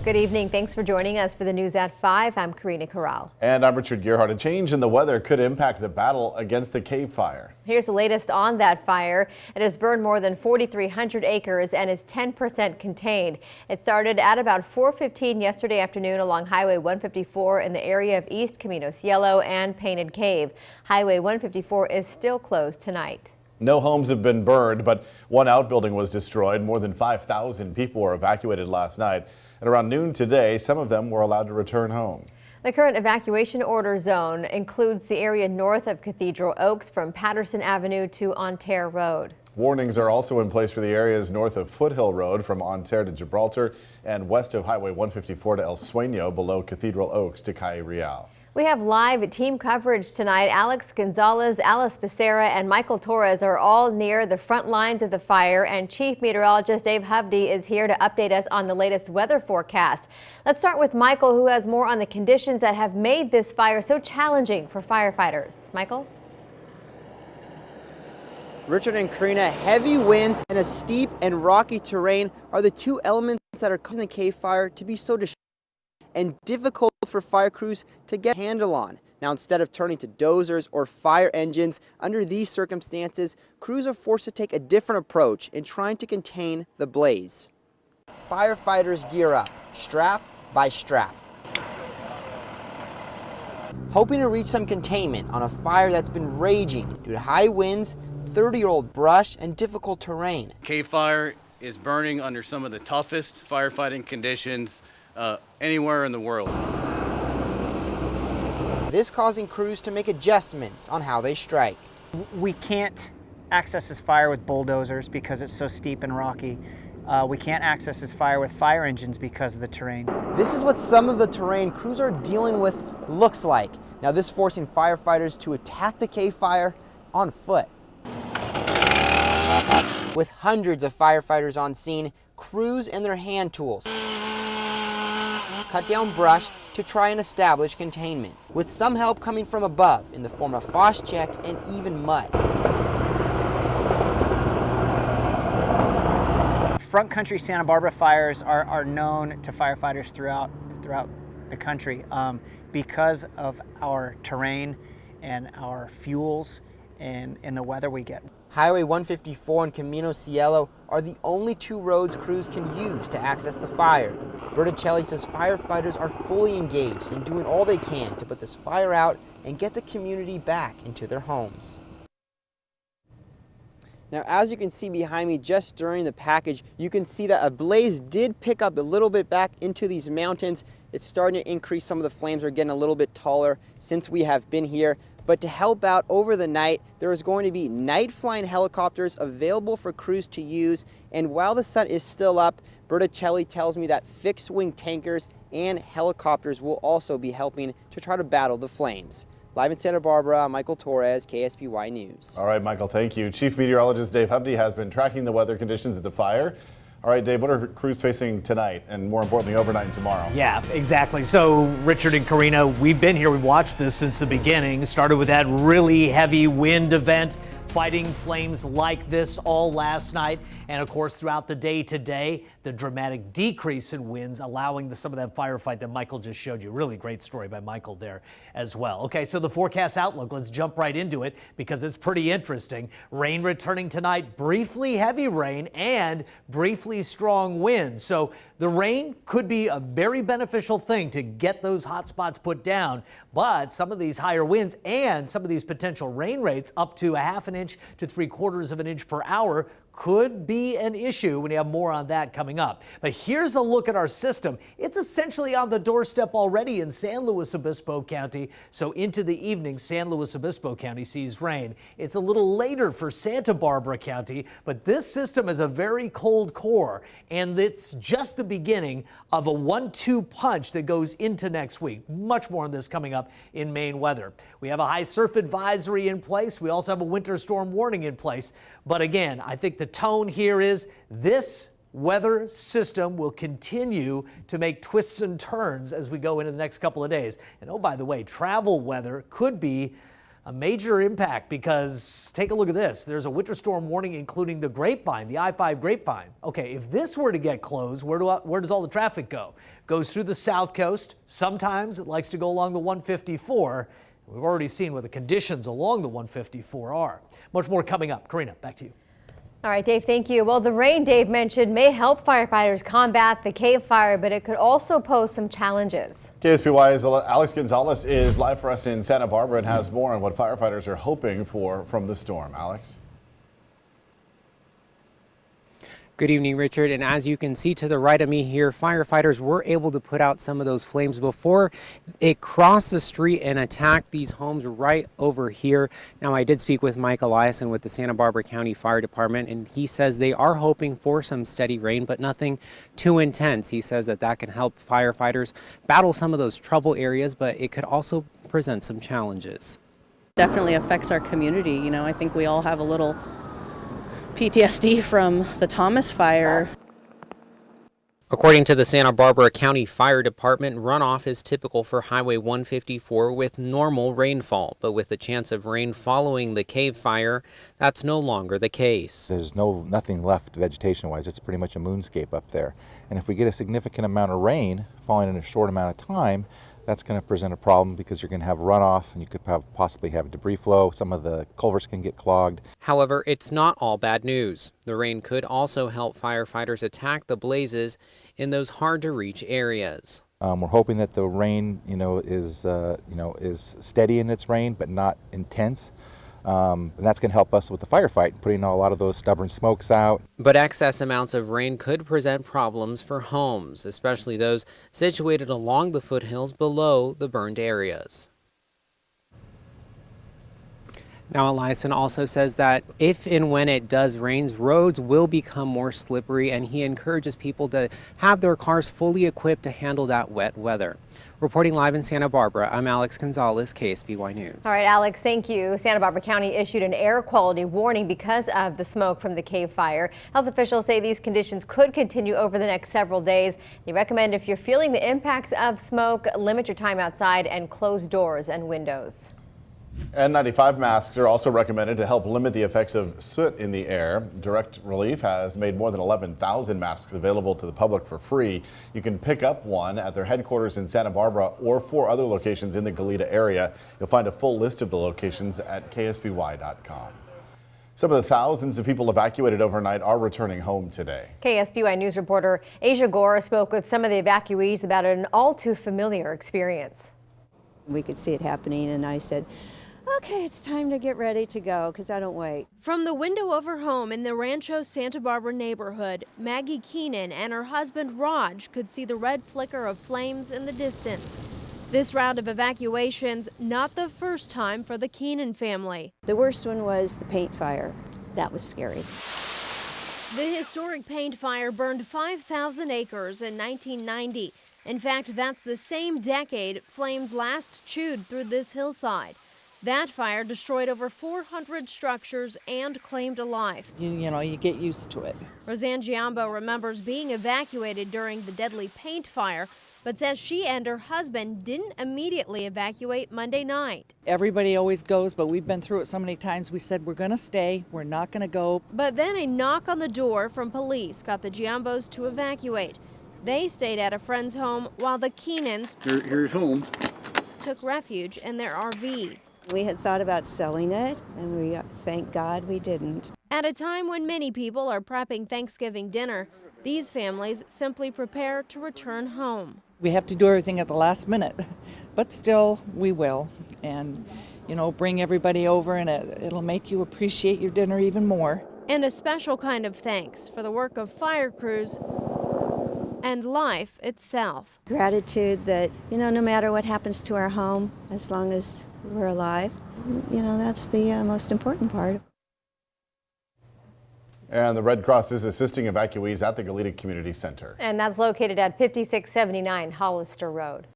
Good evening. Thanks for joining us for the news at 5. I'm Karina Corral. And I'm Richard Gerhardt. A change in the weather could impact the battle against the Cave Fire. Here's the latest on that fire. It has burned more than 4,300 acres and is 10% contained. It started at about 4:15 yesterday afternoon along Highway 154 in the area of East Camino Cielo and Painted Cave. Highway 154 is still closed tonight. No homes have been burned, but one outbuilding was destroyed. More than 5,000 people were evacuated last night. And around noon today, some of them were allowed to return home. The current evacuation order zone includes the area north of Cathedral Oaks from Patterson Avenue to Ontaire Road. Warnings are also in place for the areas north of Foothill Road from Ontaire to Gibraltar and west of Highway 154 to El Sueño below Cathedral Oaks to Calle Real. We have live team coverage tonight. Alex Gonzalez, Alice Becerra, and Michael Torres are all near the front lines of the fire, and Chief Meteorologist Dave Hovde is here to update us on the latest weather forecast. Let's start with Michael, who has more on the conditions that have made this fire so challenging for firefighters. Michael? Richard and Karina, heavy winds and a steep and rocky terrain are the two elements that are causing the cave fire to be so destructive and difficult for fire crews to get a handle on. Now, instead of turning to dozers or fire engines, under these circumstances, crews are forced to take a different approach in trying to contain the blaze. Firefighters gear up, strap by strap, hoping to reach some containment on a fire that's been raging due to high winds, 30-year-old brush, and difficult terrain. Cave fire is burning under some of the toughest firefighting conditions anywhere in the world. This causing crews to make adjustments on how they strike. We can't access this fire with bulldozers because it's so steep and rocky. We can't access this fire with fire engines because of the terrain. This is what some of the terrain crews are dealing with looks like. Now, this forcing firefighters to attack the cave fire on foot. With hundreds of firefighters on scene, crews and their hand tools cut down brush to try and establish containment, with some help coming from above in the form of frost check and even mud. Front country Santa Barbara fires are known to firefighters throughout the country because of our terrain and our fuels and the weather we get. Highway 154 and Camino Cielo are the only two roads crews can use to access the fire. Berticelli says firefighters are fully engaged in doing all they can to put this fire out and get the community back into their homes. Now, as you can see behind me, just during the package, you can see that a blaze did pick up a little bit back into these mountains. It's starting to increase. Some of the flames are getting a little bit taller since we have been here. But to help out over the night, there is going to be night flying helicopters available for crews to use. And while the sun is still up, Berticelli tells me that fixed wing tankers and helicopters will also be helping to try to battle the flames. Live in Santa Barbara, Michael Torres, KSBY News. All right, Michael, thank you. Chief Meteorologist Dave Hovde has been tracking the weather conditions at the fire. All right, Dave, what are crews facing tonight and more importantly overnight and tomorrow? Yeah, exactly. So Richard and Karina, we've been here. We've watched this since the beginning. Started with that really heavy wind event, fighting flames like this all last night. And of course, throughout the day today, the dramatic decrease in winds, allowing some of that firefight that Michael just showed you. Really great story by Michael there as well. Okay, so the forecast outlook, let's jump right into it because it's pretty interesting. Rain returning tonight, briefly heavy rain and briefly strong winds. So the rain could be a very beneficial thing to get those hot spots put down, but some of these higher winds and some of these potential rain rates up to 1/2 inch to 3/4 of an inch per hour could be an issue when you have more on that coming up. But here's a look at our system. It's essentially on the doorstep already in San Luis Obispo County. So into the evening, San Luis Obispo County sees rain. It's a little later for Santa Barbara County, but this system is a very cold core, and it's just the beginning of a 1-2 punch that goes into next week. Much more on this coming up in Maine weather. We have a high surf advisory in place. We also have a winter storm warning in place. But again, I think the tone here is this weather system will continue to make twists and turns as we go into the next couple of days. And oh, by the way, travel weather could be A major impact because take a look at this. There's a winter storm warning including the Grapevine, the I-5 Grapevine. Okay, if this were to get closed, where does all the traffic go? Goes through the south coast. Sometimes it likes to go along the 154. We've already seen what the conditions along the 154 are. Much more coming up. Karina, back to you. All right, Dave, thank you. Well, the rain Dave mentioned may help firefighters combat the cave fire, but it could also pose some challenges. KSBY's Alex Gonzalez is live for us in Santa Barbara and has more on what firefighters are hoping for from the storm. Alex? Good evening, Richard. And as you can see to the right of me here, firefighters were able to put out some of those flames before it crossed the street and attacked these homes right over here. Now, I did speak with Mike Eliason with the Santa Barbara County Fire Department, and he says they are hoping for some steady rain, but nothing too intense. He says that can help firefighters battle some of those trouble areas, but it could also present some challenges. Definitely affects our community. You know, I think we all have a little PTSD from the Thomas fire. According to the Santa Barbara County Fire Department, runoff is typical for Highway 154 with normal rainfall, but with the chance of rain following the cave fire, that's no longer the case. There's nothing left vegetation-wise. It's pretty much a moonscape up there. And if we get a significant amount of rain falling in a short amount of time, that's going to present a problem because you're going to have runoff and you could possibly have debris flow. Some of the culverts can get clogged. However, it's not all bad news. The rain could also help firefighters attack the blazes in those hard-to-reach areas. We're hoping that the rain, is steady in its rain, but not intense. And that's going to help us with the firefight, putting a lot of those stubborn smokes out. But excess amounts of rain could present problems for homes, especially those situated along the foothills below the burned areas. Now, Eliason also says that if and when it does rain, roads will become more slippery, and he encourages people to have their cars fully equipped to handle that wet weather. Reporting live in Santa Barbara, I'm Alex Gonzalez, KSBY News. All right, Alex, thank you. Santa Barbara County issued an air quality warning because of the smoke from the cave fire. Health officials say these conditions could continue over the next several days. They recommend if you're feeling the impacts of smoke, limit your time outside and close doors and windows. N95 masks are also recommended to help limit the effects of soot in the air. Direct Relief has made more than 11,000 masks available to the public for free. You can pick up one at their headquarters in Santa Barbara or 4 other locations in the Goleta area. You'll find a full list of the locations at ksby.com. Some of the thousands of people evacuated overnight are returning home today. KSBY News reporter Asia Gore spoke with some of the evacuees about an all too familiar experience. We could see it happening, and I said, okay, it's time to get ready to go because I don't wait. From the window of her home in the Rancho Santa Barbara neighborhood, Maggie Keenan and her husband Raj could see the red flicker of flames in the distance. This round of evacuations, not the first time for the Keenan family. The worst one was the paint fire. That was scary. The historic paint fire burned 5,000 acres in 1990. In fact, that's the same decade flames last chewed through this hillside. That fire destroyed over 400 structures and claimed a life. You get used to it. Roseanne Giambo remembers being evacuated during the deadly paint fire, but says she and her husband didn't immediately evacuate Monday night. Everybody always goes, but we've been through it so many times. We said we're going to stay, we're not going to go. But then a knock on the door from police got the Giambos to evacuate. They stayed at a friend's home while the Keenans here's home. Took refuge in their RV. We had thought about selling it, and we thank God we didn't. At a time when many people are prepping Thanksgiving dinner, these families simply prepare to return home. We have to do everything at the last minute, but still we will. And, bring everybody over, and it'll make you appreciate your dinner even more. And a special kind of thanks for the work of fire crews and life itself. Gratitude that, no matter what happens to our home, as long as we're alive, that's the most important part. And the Red Cross is assisting evacuees at the Goleta Community Center. And that's located at 5679 Hollister Road.